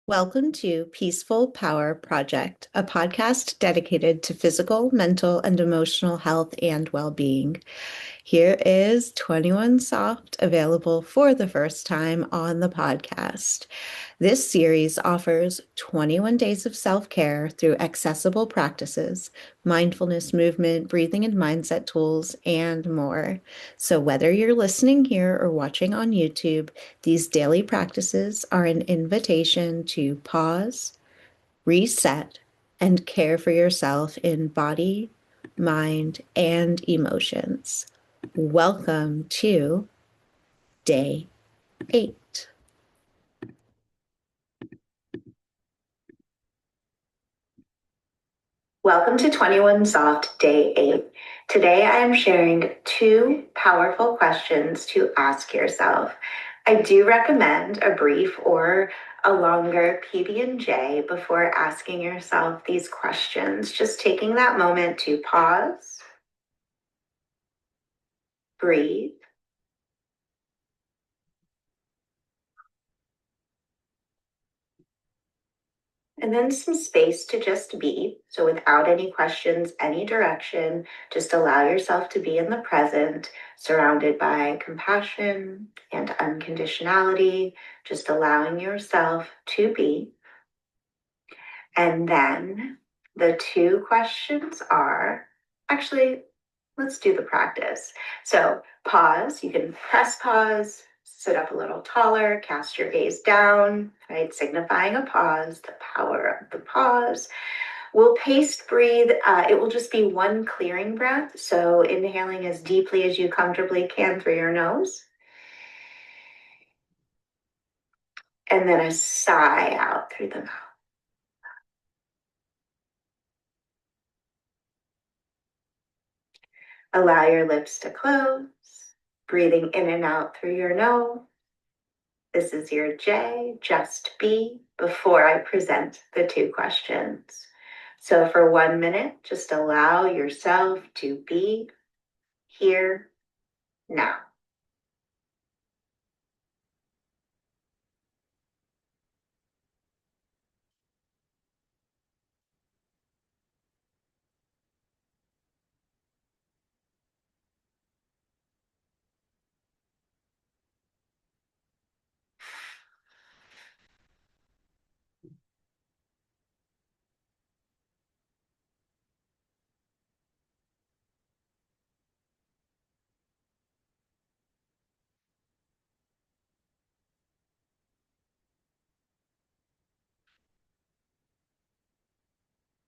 Welcome to Peaceful Power Project, a podcast dedicated to physical, mental, and emotional health and well-being. Here is 21 Soft, available for the first time on the podcast. This series offers 21 days of self-care through accessible practices, mindfulness, movement, breathing, and mindset tools, and more. So whether you're listening here or watching on YouTube, these daily practices are an invitation to pause, reset, and care for yourself in body, mind, and emotions. Welcome to day 8. Welcome to 21 Soft Day 8. Today I am sharing 2 powerful questions to ask yourself. I do recommend a brief or a longer PB&J before asking yourself these questions. Just taking that moment to pause, breathe, and then some space to just be. So without any questions, any direction, just allow yourself to be in the present, surrounded by compassion and unconditionality, just allowing yourself to be. And then the 2 questions are, actually, let's do the practice. So pause, you can press pause, sit up a little taller, cast your gaze down, right? Signifying a pause, the power of the pause. We'll paced breathe. It will just be one clearing breath. So inhaling as deeply as you comfortably can through your nose. And then a sigh out through the mouth. Allow your lips to close, breathing in and out through your nose. This is your J, just be, before I present the 2 questions. So for 1 minute, just allow yourself to be here now.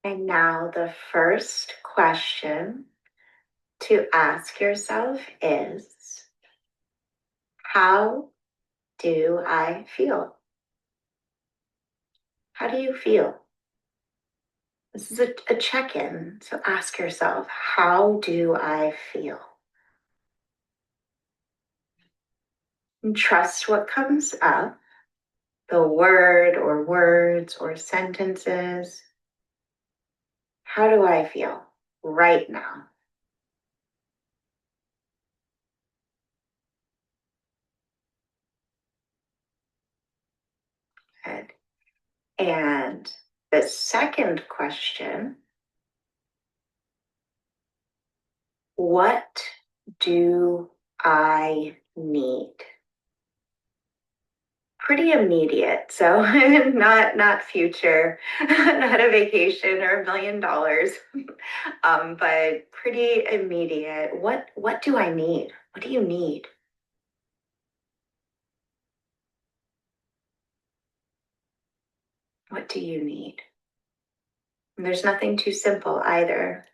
And now the first question to ask yourself is, how do I feel? How do you feel? This is a check-in. So ask yourself, how do I feel? And trust what comes up, the word or words or sentences. How do I feel right now? Good. And the second question, what do I need? Pretty immediate, so not future, not a vacation or $1 million, but pretty immediate. What do I need? What do you need? What do you need? And there's nothing too simple either.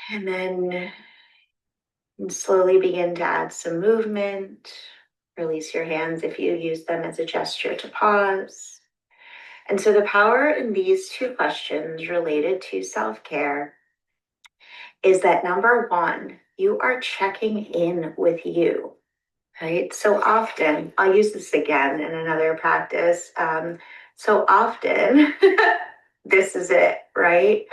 And then slowly begin to add some movement. Release your hands if you use them as a gesture to pause. And so the power in these 2 questions related to self-care is that, number 1, you are checking in with you, right? So often, I'll use this again in another practice. So often, this is it, right?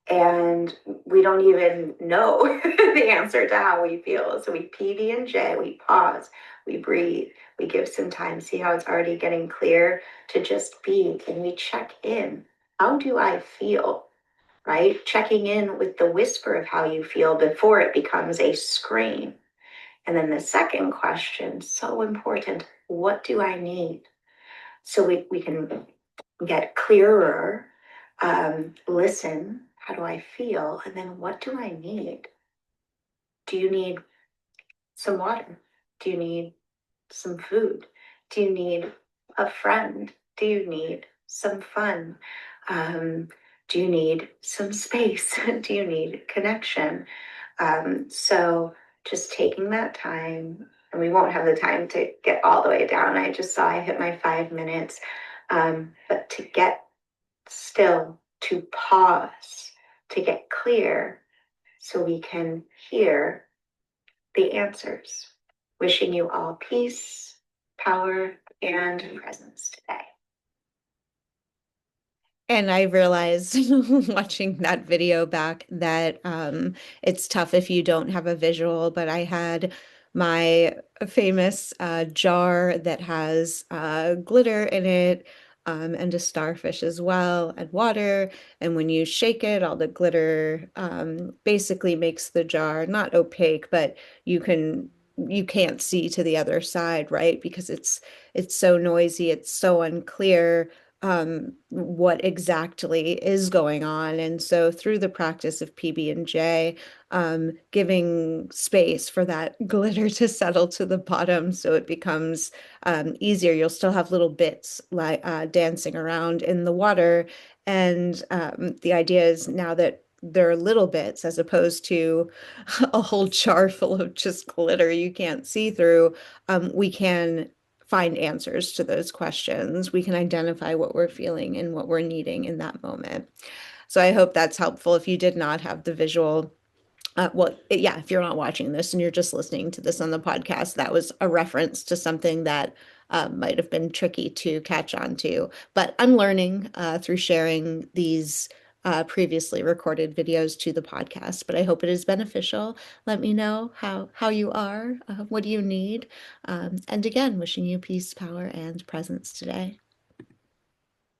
And we don't even know the answer to how we feel. So we PB and J, we pause, we breathe, we give some time, see how it's already getting clear to just be, and we check in. How do I feel? Right? Checking in with the whisper of how you feel before it becomes a scream. And then the second question, so important, what do I need? So we can get clearer, listen, how do I feel? And then what do I need? Do you need some water? Do you need some food? Do you need a friend? Do you need some fun? Um, do you need some space? Do you need connection? So just taking that time, and we won't have the time to get all the way down. I just saw I hit my 5 minutes. But to get still, to pause, to get clear so we can hear the answers. Wishing you all peace, power, and presence today. And I realized watching that video back that it's tough if you don't have a visual, but I had my famous jar that has glitter in it, and a starfish as well, and water. And when you shake it, all the glitter basically makes the jar not opaque, but you can't see to the other side, right? Because it's so noisy, it's so unclear what exactly is going on. And so through the practice of PB&J, giving space for that glitter to settle to the bottom so it becomes easier. You'll still have little bits like dancing around in the water. And the idea is now that there are little bits as opposed to a whole jar full of just glitter you can't see through, we can find answers to those questions. We can identify what we're feeling and what we're needing in that moment. So I hope that's helpful. If you did not have the visual, well, yeah, if you're not watching this and you're just listening to this on the podcast, that was a reference to something that might have been tricky to catch on to. But I'm learning through sharing these previously recorded videos to the podcast. But I hope it is beneficial. Let me know how you are. What do you need? And again, wishing you peace, power, and presence today.